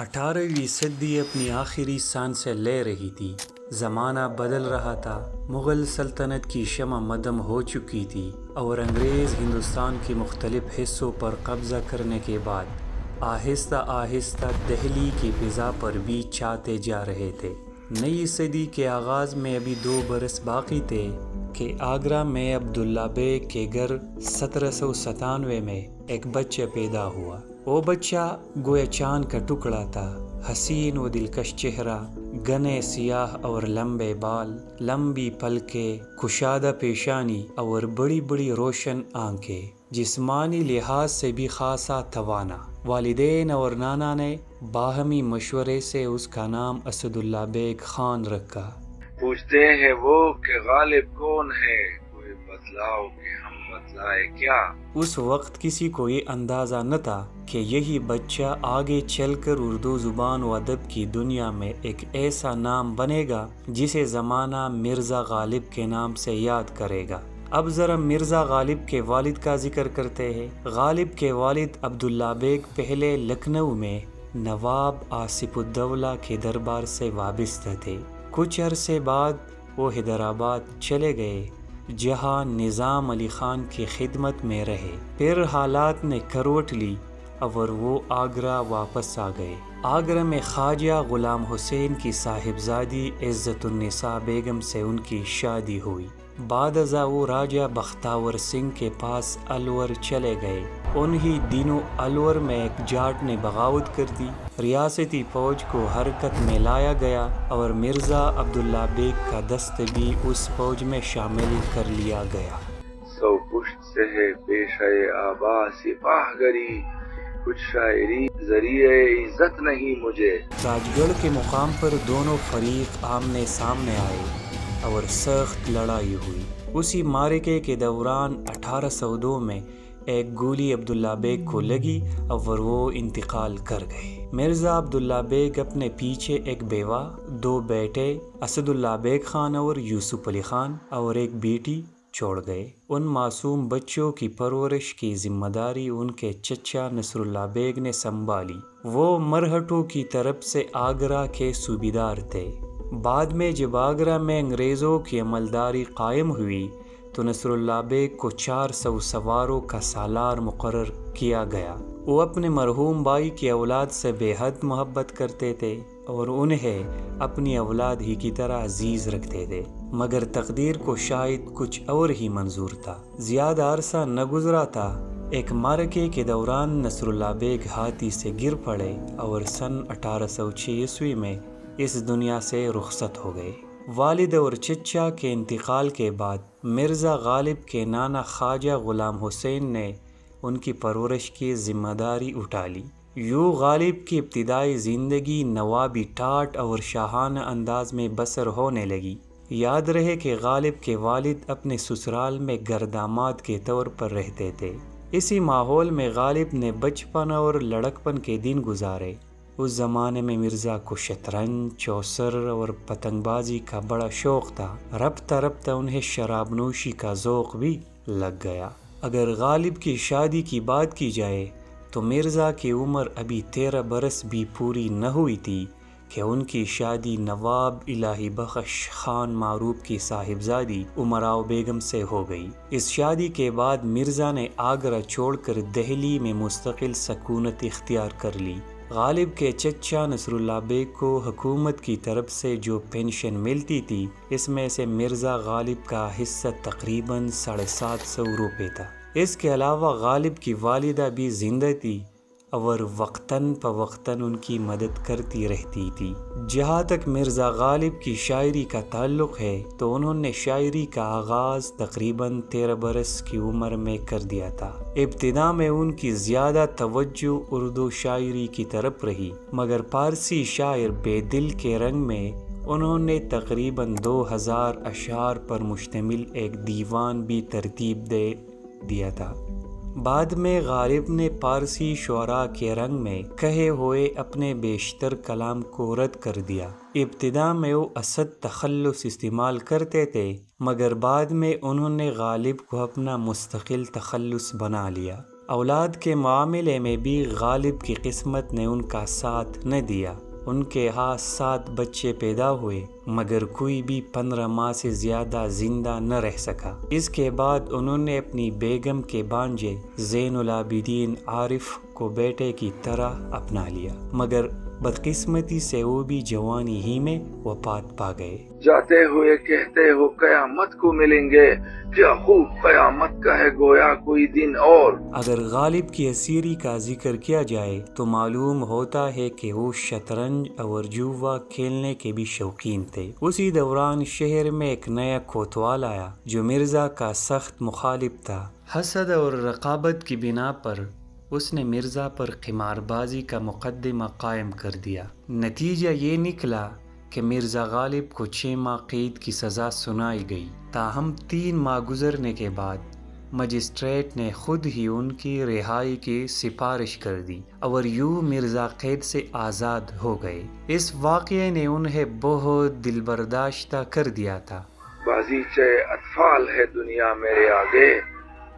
18ویں صدی اپنی آخری سانسیں لے رہی تھی۔ زمانہ بدل رہا تھا۔ مغل سلطنت کی شمع مدھم ہو چکی تھی اور انگریز ہندوستان کے مختلف حصوں پر قبضہ کرنے کے بعد آہستہ آہستہ دہلی کی فضا پر بھی چھاتے جا رہے تھے۔ نئی صدی کے آغاز میں ابھی 2 برس باقی تھے کہ آگرہ میں عبداللہ بیگ کے گھر 1797 میں ایک بچہ پیدا ہوا۔ وہ بچہ گویا چاند کا ٹکڑا تھا، حسین و دلکش چہرہ، گھنے سیاہ اور لمبے بال، لمبی پلکیں، کشادہ پیشانی اور بڑی بڑی روشن آنکھیں، جسمانی لحاظ سے بھی خاصا توانا۔ والدین اور نانا نے باہمی مشورے سے اس کا نام اسداللہ بیگ خان رکھا۔ پوچھتے ہیں وہ کہ غالب کون ہے، کوئی بتلاؤ کہ ہم بتلائے کیا۔ اس وقت کسی کو یہ اندازہ نہ تھا کہ یہی بچہ آگے چل کر اردو زبان و ادب کی دنیا میں ایک ایسا نام بنے گا جسے زمانہ مرزا غالب کے نام سے یاد کرے گا۔ اب ذرا مرزا غالب کے والد کا ذکر کرتے ہیں۔ غالب کے والد عبداللہ بیگ پہلے لکھنؤ میں نواب آصف الدولہ کے دربار سے وابستہ تھے۔ کچھ عرصے بعد وہ حیدرآباد چلے گئے جہاں نظام علی خان کی خدمت میں رہے۔ پھر حالات نے کروٹ لی اور وہ آگرہ واپس آ گئے۔ آگرہ میں خواجہ غلام حسین کی صاحبزادی عزت النساء بیگم سے ان کی شادی ہوئی۔ بعد ازاں وہ راجہ بختیور سنگھ کے پاس الور چلے گئے۔ انہی دنوں الور میں ایک جاٹ نے بغاوت کر دی۔ ریاستی فوج کو حرکت میں لایا گیا اور مرزا عبداللہ بیگ کا دست بھی اس فوج میں شامل کر لیا گیا۔ سو پشت سے ہے پیشہ آبا سپاہ گری، کچھ شاعری ذریعہ عزت نہیں مجھے۔ راج گڑھ کے مقام پر دونوں فریق آمنے سامنے آئے اور سخت لڑائی ہوئی۔ اسی معرکے کے دوران 1802 میں ایک گولی عبداللہ بیگ کو لگی اور وہ انتقال کر گئے۔ مرزا عبداللہ بیگ اپنے پیچھے ایک بیوہ، 2 بیٹے اسداللہ بیگ خان اور یوسف علی خان اور ایک بیٹی چھوڑ گئے۔ ان معصوم بچوں کی پرورش کی ذمہ داری ان کے چچا نصر اللہ بیگ نے سنبھالی۔ وہ مرہٹوں کی طرف سے آگرہ کے صوبیدار تھے۔ بعد میں جب آگرہ میں انگریزوں کی عملداری قائم ہوئی تو نصر اللہ بیگ کو 400 سواروں کا سالار مقرر کیا گیا۔ وہ اپنے مرحوم بھائی کی اولاد سے بے حد محبت کرتے تھے اور انہیں اپنی اولاد ہی کی طرح عزیز رکھتے تھے، مگر تقدیر کو شاید کچھ اور ہی منظور تھا۔ زیادہ عرصہ نہ گزرا تھا، ایک معرکے کے دوران نصر اللہ بیگ ہاتھی سے گر پڑے اور سن 1806 میں اس دنیا سے رخصت ہو گئے۔ والد اور چچا کے انتقال کے بعد مرزا غالب کے نانا خواجہ غلام حسین نے ان کی پرورش کی ذمہ داری اٹھا لی۔ یوں غالب کی ابتدائی زندگی نوابی ٹاٹ اور شاہانہ انداز میں بسر ہونے لگی۔ یاد رہے کہ غالب کے والد اپنے سسرال میں گھرداماد کے طور پر رہتے تھے۔ اسی ماحول میں غالب نے بچپن اور لڑکپن کے دن گزارے۔ اس زمانے میں مرزا کو شطرنج، چوسر اور پتنگ بازی کا بڑا شوق تھا۔ رفتہ رفتہ انہیں شراب نوشی کا ذوق بھی لگ گیا۔ اگر غالب کی شادی کی بات کی جائے تو مرزا کی عمر ابھی 13 برس بھی پوری نہ ہوئی تھی کہ ان کی شادی نواب الہی بخش خان معروف کی صاحبزادی امراؤ بیگم سے ہو گئی۔ اس شادی کے بعد مرزا نے آگرہ چھوڑ کر دہلی میں مستقل سکونت اختیار کر لی۔ غالب کے چچا نصر اللہ بیگ کو حکومت کی طرف سے جو پینشن ملتی تھی، اس میں سے مرزا غالب کا حصہ تقریباً 750 روپے تھا۔ اس کے علاوہ غالب کی والدہ بھی زندہ تھی اور وقتاً فوقتاً ان کی مدد کرتی رہتی تھی۔ جہاں تک مرزا غالب کی شاعری کا تعلق ہے تو انہوں نے شاعری کا آغاز تقریباً 13 برس کی عمر میں کر دیا تھا۔ ابتدا میں ان کی زیادہ توجہ اردو شاعری کی طرف رہی، مگر فارسی شاعر بے دل کے رنگ میں انہوں نے تقریباً 2000 اشعار پر مشتمل ایک دیوان بھی ترتیب دے دیا تھا۔ بعد میں غالب نے فارسی شعراء کے رنگ میں کہے ہوئے اپنے بیشتر کلام کو رد کر دیا۔ ابتدا میں وہ اسد تخلص استعمال کرتے تھے، مگر بعد میں انہوں نے غالب کو اپنا مستقل تخلص بنا لیا۔ اولاد کے معاملے میں بھی غالب کی قسمت نے ان کا ساتھ نہ دیا۔ ان کے ہاں 7 بچے پیدا ہوئے مگر کوئی بھی 15 ماہ سے زیادہ زندہ نہ رہ سکا۔ اس کے بعد انہوں نے اپنی بیگم کے بھانجے زین العابدین عارف کو بیٹے کی طرح اپنا لیا، مگر بدقسمتی سے وہ بھی جوانی ہی میں وفات پا گئے۔ جاتے ہوئے کہتے ہو قیامت کو ملیں گے، کیا خوب قیامت کا ہے گویا کوئی دن اور۔ اگر غالب کی اسیری کا ذکر کیا جائے تو معلوم ہوتا ہے کہ وہ شطرنج اور جوا کھیلنے کے بھی شوقین تھے۔ اسی دوران شہر میں ایک نیا کوتوال آیا جو مرزا کا سخت مخالف تھا۔ حسد اور رقابت کی بنا پر اس نے مرزا پر قمار بازی کا مقدمہ قائم کر دیا۔ نتیجہ یہ نکلا کہ مرزا غالب کو 6 ماہ قید کی سزا سنائی گئی، تاہم 3 ماہ گزرنے کے بعد مجسٹریٹ نے خود ہی ان کی رہائی کی سفارش کر دی اور یوں مرزا قید سے آزاد ہو گئے۔ اس واقعے نے انہیں بہت دل برداشتہ کر دیا تھا۔ بازیچے اطفال ہے دنیا میرے آگے،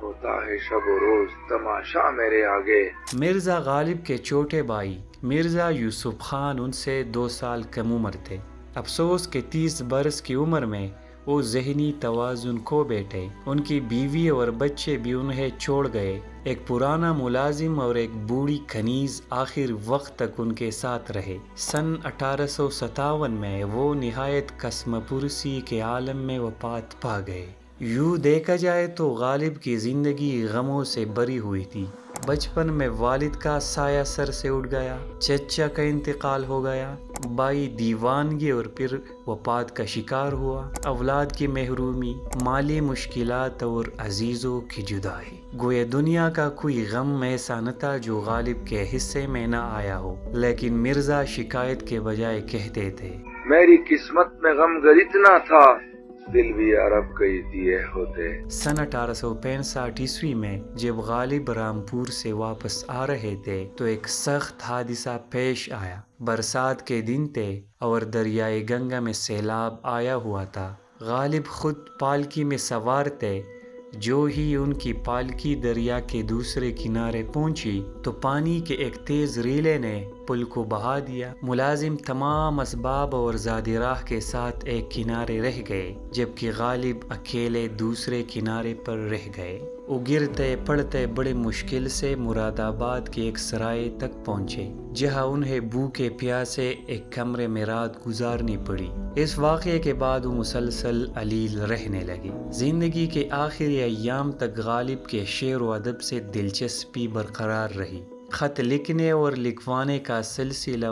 ہوتا ہے شب و روز تماشا میرے آگے۔ مرزا غالب کے چھوٹے بھائی مرزا یوسف خان ان سے 2 سال کم عمر تھے۔ افسوس کہ 30 برس کی عمر میں وہ ذہنی توازن کھو بیٹھے۔ ان کی بیوی اور بچے بھی انہیں چھوڑ گئے۔ ایک پرانا ملازم اور ایک بوڑھی کنیز آخر وقت تک ان کے ساتھ رہے۔ سن 1857 میں وہ نہایت قسم پرسی کے عالم میں وفات پا گئے۔ یوں دیکھا جائے تو غالب کی زندگی غموں سے بھری ہوئی تھی۔ بچپن میں والد کا سایہ سر سے اٹھ گیا، چچا کا انتقال ہو گیا، بھائی دیوانگی اور پھر وفات کا شکار ہوا، اولاد کی محرومی، مالی مشکلات اور عزیزوں کی جدائی۔ گویا دنیا کا کوئی غم ایسا نہ تھا جو غالب کے حصے میں نہ آیا ہو، لیکن مرزا شکایت کے بجائے کہتے تھے، میری قسمت میں غم گر اتنا تھا، دل بھی عرب کئی دیے ہوتے۔ سن 1865 عیسوی میں جب غالب رامپور سے واپس آ رہے تھے تو ایک سخت حادثہ پیش آیا۔ برسات کے دن تھے اور دریائے گنگا میں سیلاب آیا ہوا تھا۔ غالب خود پالکی میں سوار تھے۔ جو ہی ان کی پالکی دریا کے دوسرے کنارے پہنچی تو پانی کے ایک تیز ریلے نے پل کو بہا دیا۔ ملازم تمام اسباب اور زاد راہ کے ساتھ ایک کنارے رہ گئے جبکہ غالب اکیلے دوسرے کنارے پر رہ گئے۔ وہ گرتے پڑتے بڑے مشکل سے مراد آباد کے ایک سرائے تک پہنچے جہاں انہیں بھوکے پیاسے ایک کمرے میں رات گزارنی پڑی۔ اس واقعے کے بعد وہ مسلسل علیل رہنے لگے۔ زندگی کے آخری ایام تک غالب کے شعر و ادب سے دلچسپی برقرار رہی۔ خط لکھنے اور لکھوانے کا سلسلہ